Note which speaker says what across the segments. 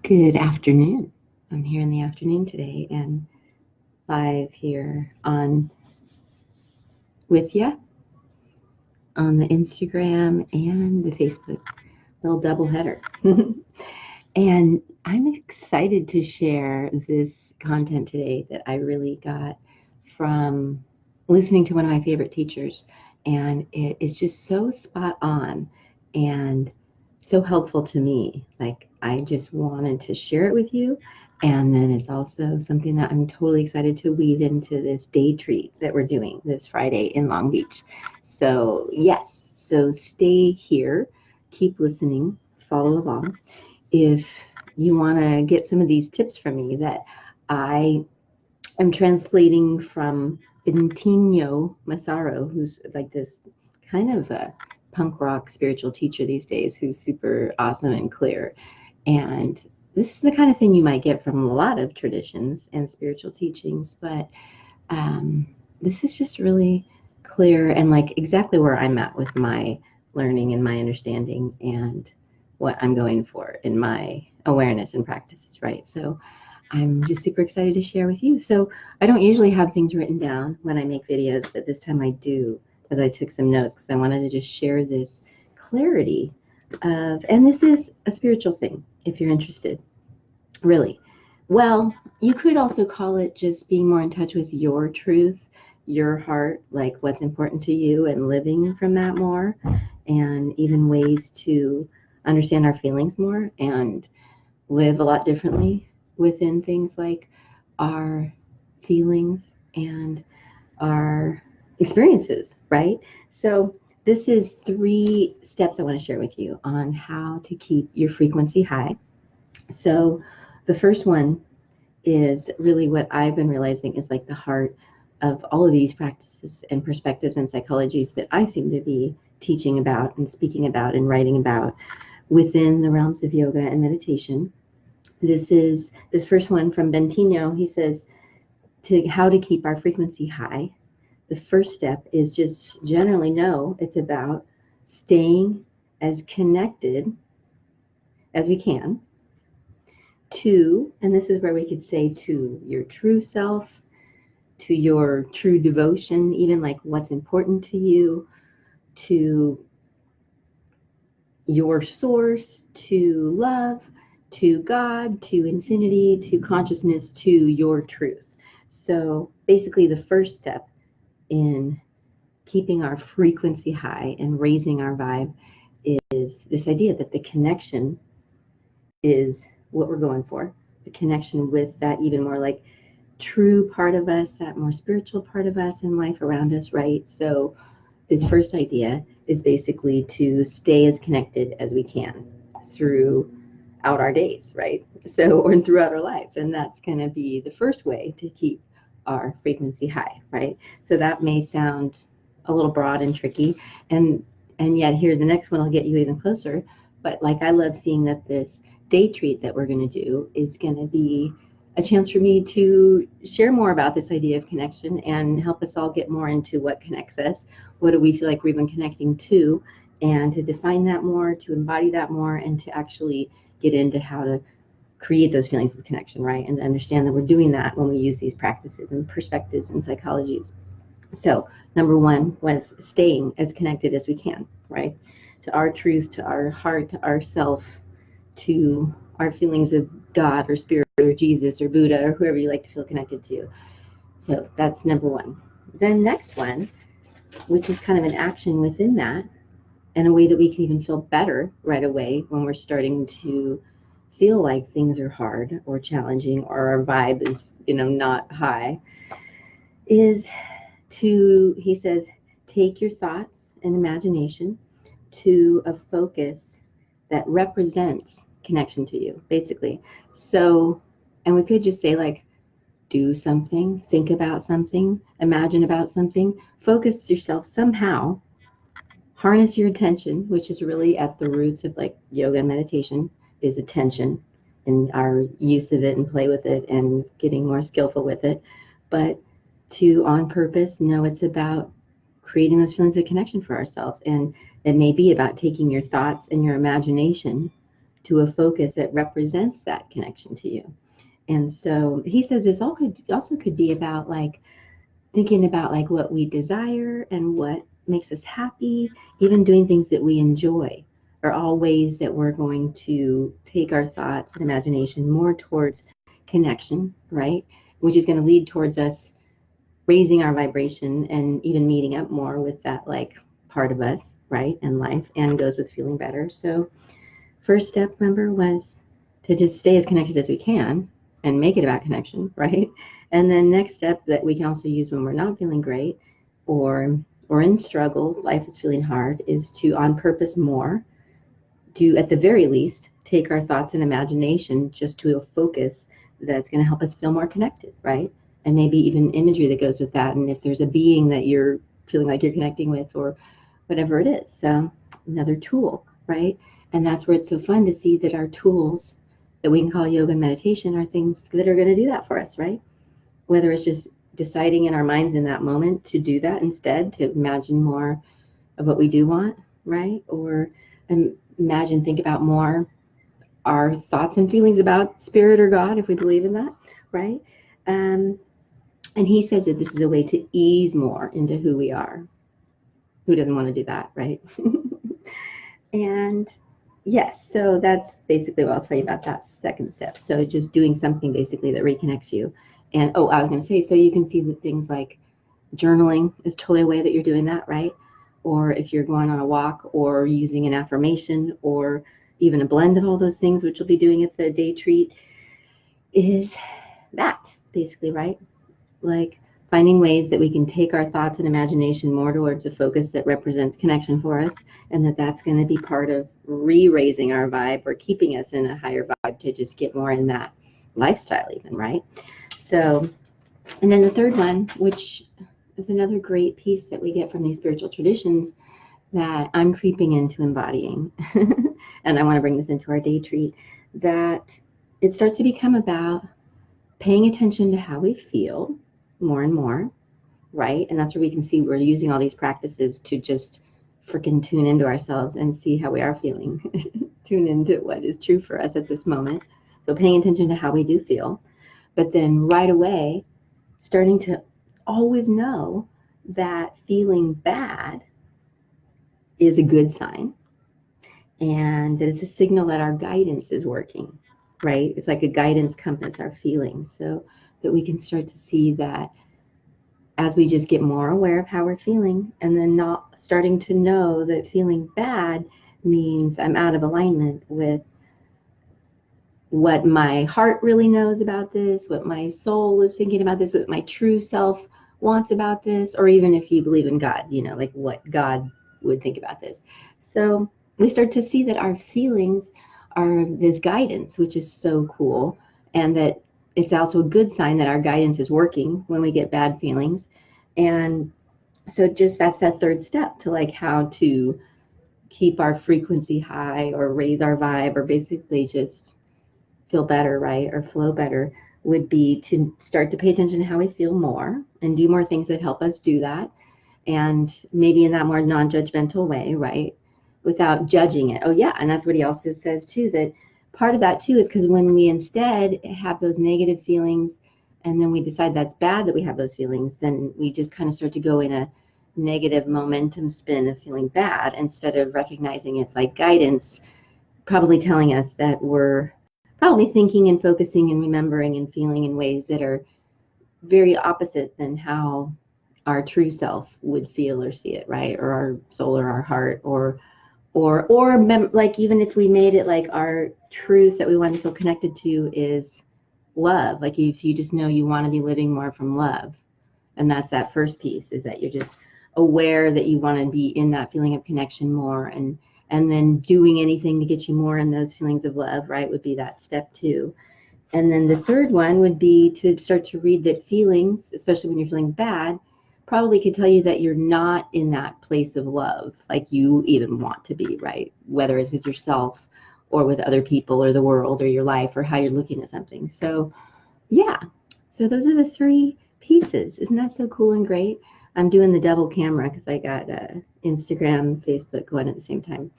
Speaker 1: Good afternoon. I'm here in the afternoon today and live here on with you on the Instagram and the Facebook. Little double header. And I'm excited to share this content today that I really got from listening to one of my favorite teachers. And it is just so spot on and so helpful to me. Like, I just wanted to share it with you. And then it's also something that I'm totally excited to weave into this day treat that we're doing this Friday in Long Beach. So, yes, so stay here, keep listening, follow along. If you want to get some of these tips from me that I am translating from Bentinho Massaro, who's like this kind of a punk rock spiritual teacher these days, who's super awesome and clear. And this is the kind of thing you might get from a lot of traditions and spiritual teachings, but this is just really clear and like exactly where I'm at with my learning and my understanding and what I'm going for in my awareness and practices, right? So I'm just super excited to share with you. So I don't usually have things written down when I make videos, but this time I do, because I took some notes because I wanted to just share this clarity of, and this is a spiritual thing if you're interested, really. Well, you could also call it just being more in touch with your truth, your heart, like what's important to you and living from that more, and even ways to understand our feelings more and live a lot differently within things like our feelings and our experiences, right? So this is 3 steps I want to share with you on how to keep your frequency high. So the first one is really what I've been realizing is like the heart of all of these practices and perspectives and psychologies that I seem to be teaching about and speaking about and writing about within the realms of yoga and meditation. This is this first one from Bentinho. He says to how to keep our frequency high. The first step is just generally know it's about staying as connected as we can to, and this is where we could say to your true self, to your true devotion, even like what's important to you, to your source, to love, to God, to infinity, to consciousness, to your truth. So basically the first step in keeping our frequency high and raising our vibe is this idea that the connection is what we're going for. The connection with that even more like true part of us, that more spiritual part of us and life around us, right? So this first idea is basically to stay as connected as we can throughout our days, right? So, or throughout our lives. And that's going to be the first way to keep our frequency high, right? So that may sound a little broad and tricky. And yet here, the next one will get you even closer. But like, I love seeing that this day treat that we're going to do is going to be a chance for me to share more about this idea of connection and help us all get more into what connects us. What do we feel like we've been connecting to? And to define that more, to embody that more, and to actually get into how to create those feelings of connection, right? And to understand that we're doing that when we use these practices and perspectives and psychologies. So number 1 was staying as connected as we can, right? To our truth, to our heart, to ourself, to our feelings of God or spirit or Jesus or Buddha or whoever you like to feel connected to. So that's number 1. Then next one, which is kind of an action within that and a way that we can even feel better right away when we're starting to feel like things are hard or challenging or our vibe is, not high, is to, he says, take your thoughts and imagination to a focus that represents connection to you, basically. So, and we could just say like, do something, think about something, imagine about something, focus yourself somehow, harness your attention, which is really at the roots of like yoga and meditation, is attention and our use of it and play with it and getting more skillful with it. But to on purpose know it's about creating those feelings of connection for ourselves. And it may be about taking your thoughts and your imagination to a focus that represents that connection to you. And so he says this all could also could be about like thinking about like what we desire and what makes us happy, even doing things that we enjoy are all ways that we're going to take our thoughts and imagination more towards connection, right? Which is going to lead towards us raising our vibration and even meeting up more with that like part of us, right? And life, and goes with feeling better. So first step, remember, was to just stay as connected as we can and make it about connection, right? And then next step that we can also use when we're not feeling great or in struggle, life is feeling hard, is to on purpose more, to at the very least take our thoughts and imagination just to a focus that's going to help us feel more connected, right? And maybe even imagery that goes with that. And if there's a being that you're feeling like you're connecting with or whatever it is. So another tool, right? And that's where it's so fun to see that our tools that we can call yoga and meditation are things that are going to do that for us, right? Whether it's just deciding in our minds in that moment to do that instead, to imagine more of what we do want, right? Or imagine, think about more our thoughts and feelings about spirit or God, if we believe in that, right? And he says that this is a way to ease more into who we are. Who doesn't want to do that, right? And yes, so that's basically what I'll tell you about that second step. So just doing something basically that reconnects you. And oh, I was going to say, so you can see that things like journaling is totally a way that you're doing that, right? Or if you're going on a walk or using an affirmation or even a blend of all those things, which we'll be doing at the day treat, is that basically, right? Like finding ways that we can take our thoughts and imagination more towards a focus that represents connection for us, and that's going to be part of re-raising our vibe or keeping us in a higher vibe to just get more in that lifestyle even, right? So, and then the third one, which is another great piece that we get from these spiritual traditions that I'm creeping into embodying, and I want to bring this into our day treat, that it starts to become about paying attention to how we feel more and more, right? And that's where we can see we're using all these practices to just freaking tune into ourselves and see how we are feeling, tune into what is true for us at this moment. So paying attention to how we do feel, but then right away, starting to always know that feeling bad is a good sign and that it's a signal that our guidance is working, right? It's like a guidance compass, our feelings, so that we can start to see that as we just get more aware of how we're feeling and then not starting to know that feeling bad means I'm out of alignment with what my heart really knows about this, what my soul is thinking about this, what my true self wants about this, or even if you believe in God, you know, like what God would think about this. So we start to see that our feelings are this guidance, which is so cool, and that it's also a good sign that our guidance is working when we get bad feelings. And so just that's that third step to like how to keep our frequency high or raise our vibe or basically just feel better, right? Or flow better would be to start to pay attention to how we feel more and do more things that help us do that. And maybe in that more non-judgmental way, right? Without judging it. Oh yeah. And that's what he also says too, that part of that too is because when we instead have those negative feelings and then we decide that's bad that we have those feelings, then we just kind of start to go in a negative momentum spin of feeling bad instead of recognizing it's like guidance, probably telling us that we're probably thinking and focusing and remembering and feeling in ways that are very opposite than how our true self would feel or see it, right? Or our soul or our heart like even if we made it like our truth that we want to feel connected to is love, like if you just know you want to be living more from love, and that's that first piece, is that you're just aware that you want to be in that feeling of connection more, and then doing anything to get you more in those feelings of love, right, would be that step 2. And then the third one would be to start to read that feelings, especially when you're feeling bad, probably could tell you that you're not in that place of love like you even want to be, right? Whether it's with yourself or with other people or the world or your life or how you're looking at something. So yeah, so those are the 3 pieces. Isn't that so cool and great? I'm doing the double camera because I got Instagram, Facebook going at the same time.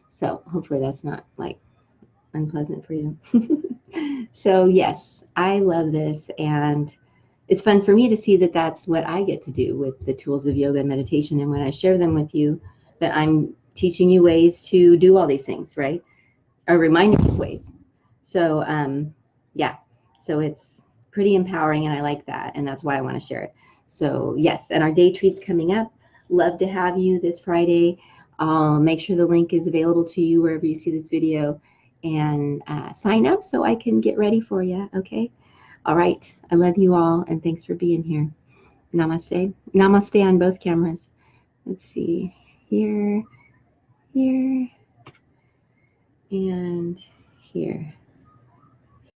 Speaker 1: So hopefully that's not like unpleasant for you. So yes, I love this, and it's fun for me to see that that's what I get to do with the tools of yoga and meditation. And when I share them with you, that I'm teaching you ways to do all these things, right? Or reminding you of ways. So yeah, so it's pretty empowering, and I like that, and that's why I want to share it. So yes, and our day treat's coming up. Love to have you this Friday. Make sure the link is available to you wherever you see this video, and sign up so I can get ready for you. Okay. All right. I love you all, and thanks for being here. Namaste. Namaste on both cameras. Let's see. Here, here, and here.